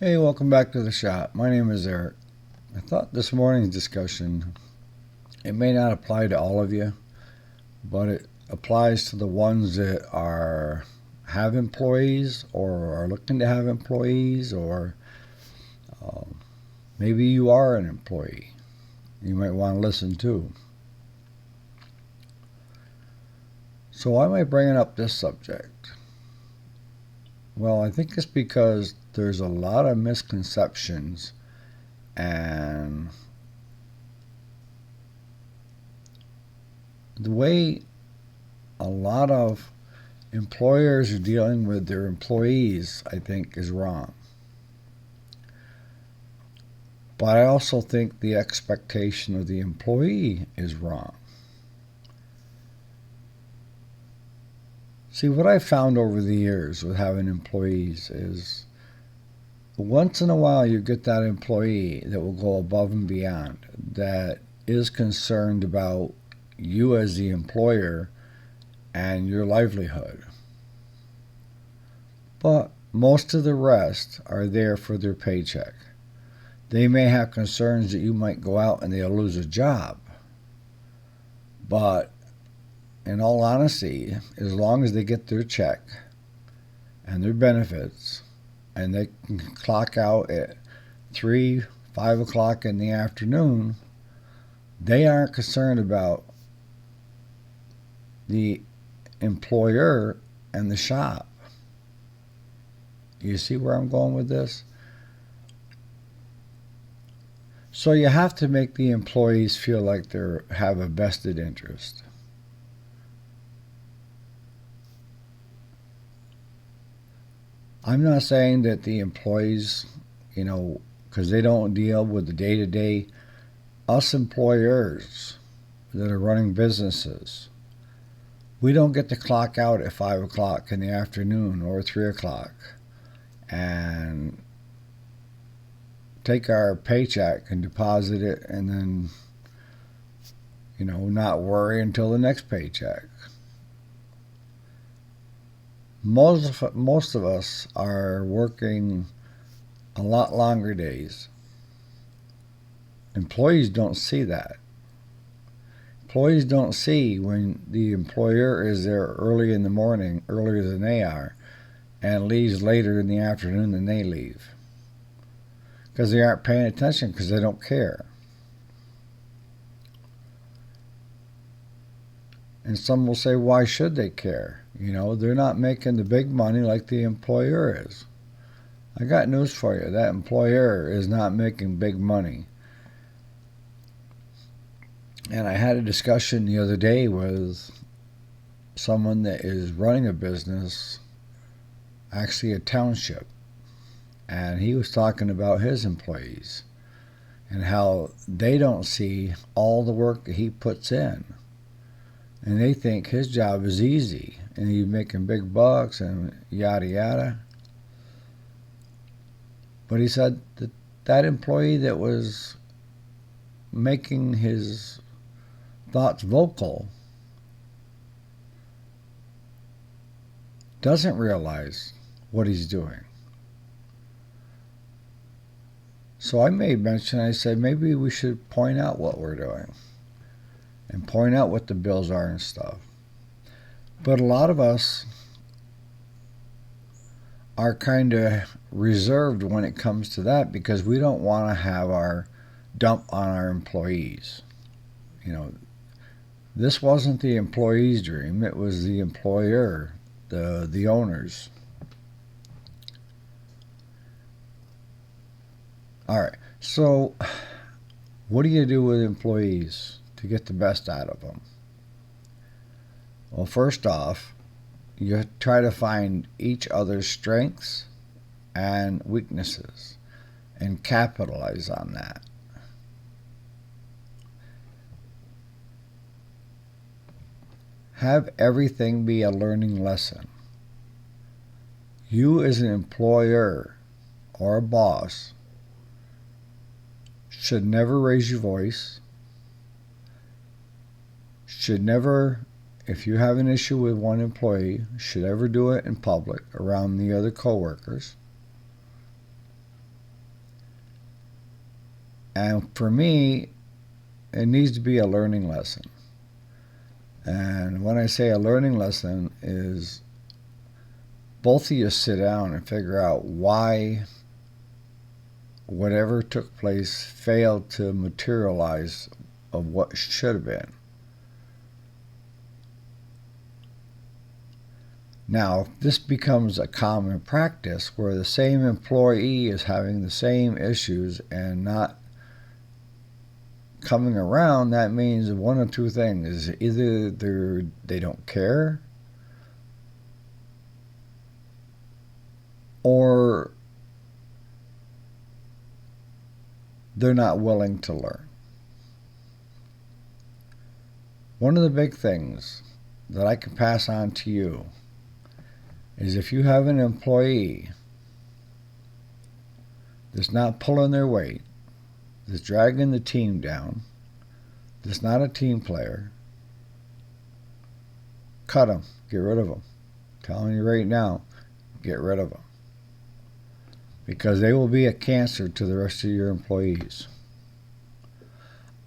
Hey, welcome back to the shop. My name is Eric. I thought this morning's discussion, it may not apply to all of you, but it applies to the ones that have employees or are looking to have employees, or um, maybe you are an employee. You might want to listen too. So why am I bringing up this subject? Well, I think it's because there's a lot of misconceptions and the way a lot of employers are dealing with their employees, I think, is wrong. But I also think the expectation of the employee is wrong. See, what I've found over the years with having employees is once in a while you get that employee that will go above and beyond, that is concerned about you as the employer and your livelihood. But most of the rest are there for their paycheck. They may have concerns that you might go out and they'll lose a job. But in all honesty, as long as they get their check and their benefits and they can clock out at 3, 5 o'clock in the afternoon, they aren't concerned about the employer and the shop. You see where I'm going with this? So you have to make the employees feel like they have a vested interest. I'm not saying that the employees, because they don't deal with the day to day, us employers that are running businesses, we don't get to clock out at 5 o'clock in the afternoon or 3 o'clock and take our paycheck and deposit it and then, not worry until the next paycheck. Most of us are working a lot longer days. Employees don't see that. Employees don't see when the employer is there early in the morning, earlier than they are, and leaves later in the afternoon than they leave. Because they aren't paying attention, because they don't care. And some will say, why should they care? They're not making the big money like the employer is. I got news for you. That employer is not making big money. And I had a discussion the other day with someone that is running a business, actually a township. And he was talking about his employees and how they don't see all the work that he puts in. And they think his job is easy and he's making big bucks and yada yada. But he said that employee that was making his thoughts vocal doesn't realize what he's doing. So I made mention, I said maybe we should point out what we're doing and point out what the bills are and stuff. But a lot of us are kind of reserved when it comes to that because we don't want to have our dump on our employees. This wasn't the employee's dream, it was the employer, the owners. All right, so what do you do with employees to get the best out of them? Well, first off, you try to find each other's strengths and weaknesses and capitalize on that. Have everything be a learning lesson. You, as an employer or a boss, should never raise your voice, should never, if you have an issue with one employee, should ever do it in public around the other coworkers. And for me, it needs to be a learning lesson. And when I say a learning lesson is both of you sit down and figure out why whatever took place failed to materialize of what should have been. Now, if this becomes a common practice where the same employee is having the same issues and not coming around, that means one of two things. Either they don't care, or they're not willing to learn. One of the big things that I can pass on to you is if you have an employee that's not pulling their weight, that's dragging the team down, that's not a team player, cut them, get rid of them. I'm telling you right now, get rid of them. Because they will be a cancer to the rest of your employees.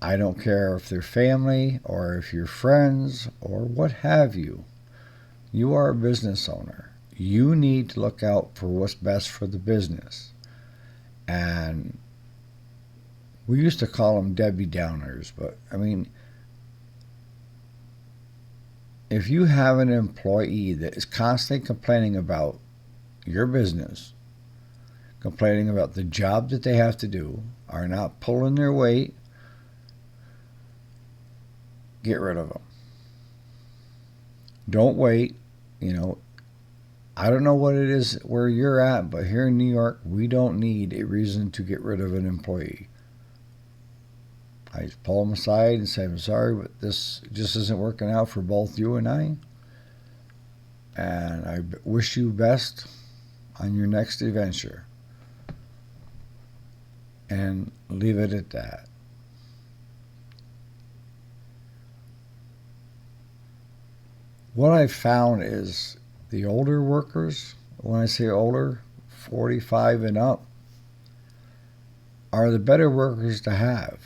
I don't care if they're family or if you're friends or what have you. You are a business owner. You need to look out for what's best for the business. And we used to call them Debbie Downers, but I mean, if you have an employee that is constantly complaining about your business, complaining about the job that they have to do, are not pulling their weight, get rid of them. Don't wait. I don't know what it is where you're at, but here in New York, we don't need a reason to get rid of an employee. I just pull them aside and say, I'm sorry, but this just isn't working out for both you and I. And I wish you best on your next adventure. And leave it at that. What I've found is the older workers, when I say older, 45 and up, are the better workers to have.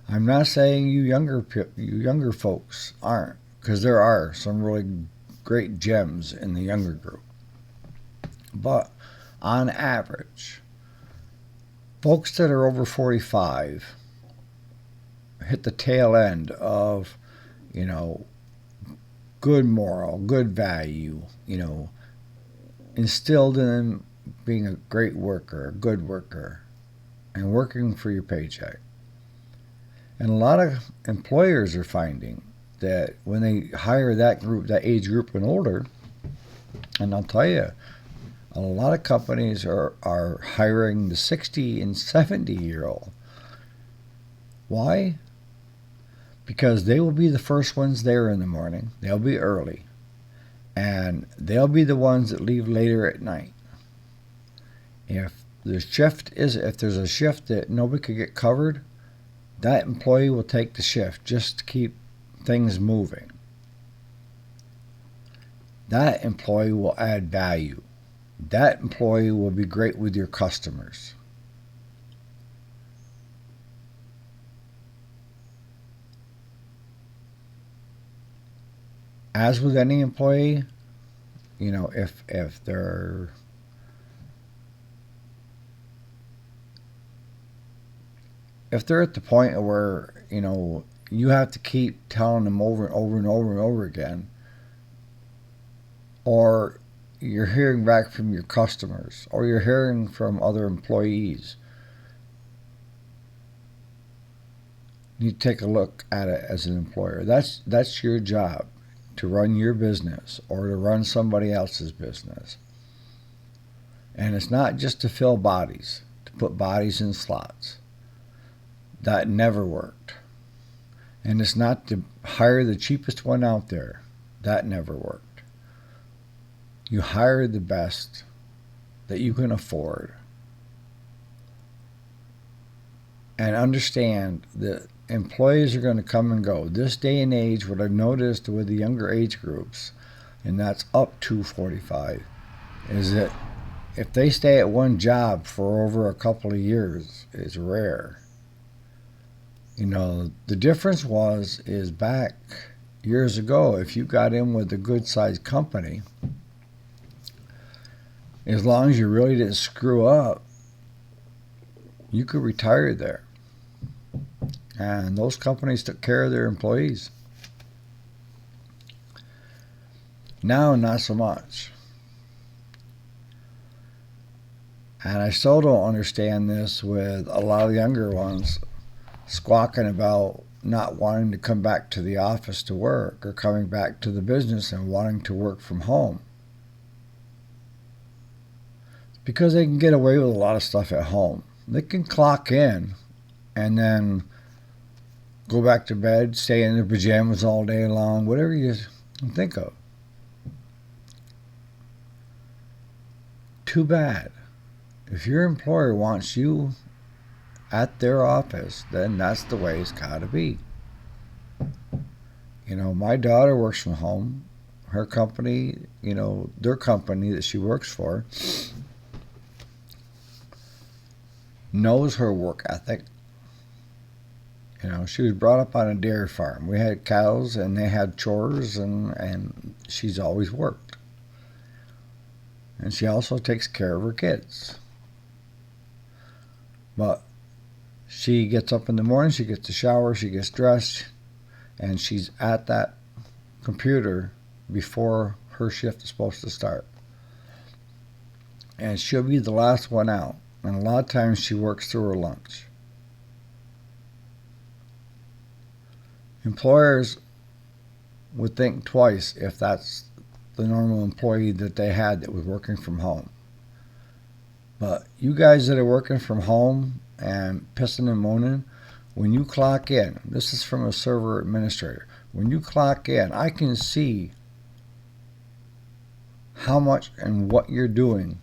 I'm not saying you younger folks aren't, because there are some really great gems in the younger group. But on average, folks that are over 45 hit the tail end of, good moral, good value, instilled in them being a great worker, a good worker, and working for your paycheck. And a lot of employers are finding that when they hire that group, that age group and older, and I'll tell you, a lot of companies are hiring the 60 and 70-year-old. Why? Because they will be the first ones there in the morning. They'll be early. And they'll be the ones that leave later at night. If there's a shift that nobody could get covered, that employee will take the shift just to keep things moving. That employee will add value. That employee will be great with your customers. As with any employee, if they're at the point where you have to keep telling them over and over and over and over again, or you're hearing back from your customers, or you're hearing from other employees, you need to take a look at it as an employer. That's your job, to run your business or to run somebody else's business. And it's not just to fill bodies, to put bodies in slots. That never worked. And it's not to hire the cheapest one out there. That never worked. You hire the best that you can afford. And understand that employees are going to come and go. This day and age, what I've noticed with the younger age groups, and that's up to 45, is that if they stay at one job for over a couple of years, it's rare. The difference is back years ago, if you got in with a good sized company, as long as you really didn't screw up, you could retire there. And those companies took care of their employees. Now, not so much. And I still don't understand this with a lot of the younger ones squawking about not wanting to come back to the office to work or coming back to the business and wanting to work from home. Because they can get away with a lot of stuff at home. They can clock in and then go back to bed, stay in their pajamas all day long, whatever you can think of. Too bad. If your employer wants you at their office, then that's the way it's got to be. My daughter works from home. Her company, their company that she works for, knows her work ethic. She was brought up on a dairy farm. We had cows and they had chores, and she's always worked. And she also takes care of her kids. But she gets up in the morning, she gets a shower, she gets dressed, and she's at that computer before her shift is supposed to start. And she'll be the last one out. And a lot of times she works through her lunch. Employers would think twice if that's the normal employee that they had that was working from home. But you guys that are working from home and pissing and moaning, when you clock in, this is from a server administrator, when you clock in, I can see how much and what you're doing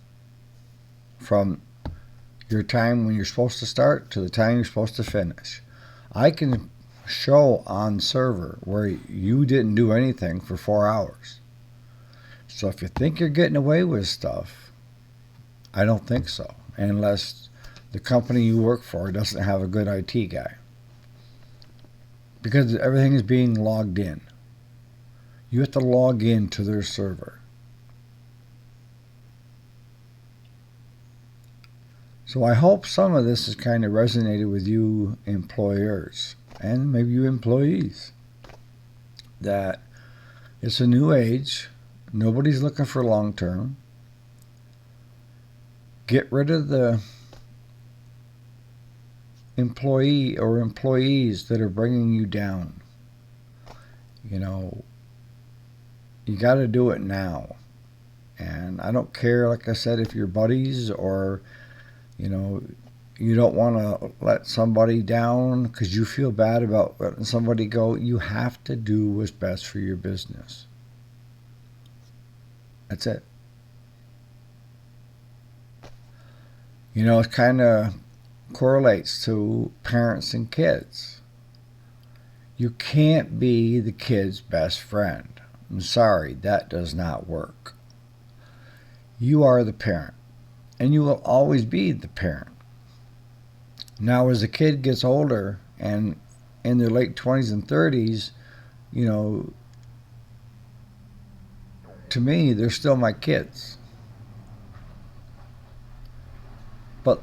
from your time when you're supposed to start to the time you're supposed to finish. I can show on server where you didn't do anything for 4 hours. So if you think you're getting away with stuff, I don't think so, unless the company you work for doesn't have a good IT guy. Because everything is being logged in. You have to log in to their server. So I hope some of this has kind of resonated with you employers and maybe you employees. That it's a new age. Nobody's looking for long term. Get rid of the employee or employees that are bringing you down. You got to do it now. And I don't care, like I said, if you're buddies or, you don't want to let somebody down because you feel bad about letting somebody go. You have to do what's best for your business. That's it. It kind of correlates to parents and kids. You can't be the kid's best friend. I'm sorry, that does not work. You are the parent, and you will always be the parent. Now, as the kid gets older and in their late 20s and 30s, to me, they're still my kids. But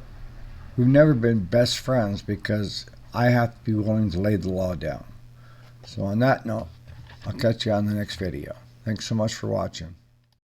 we've never been best friends because I have to be willing to lay the law down. So on that note, I'll catch you on the next video. Thanks so much for watching.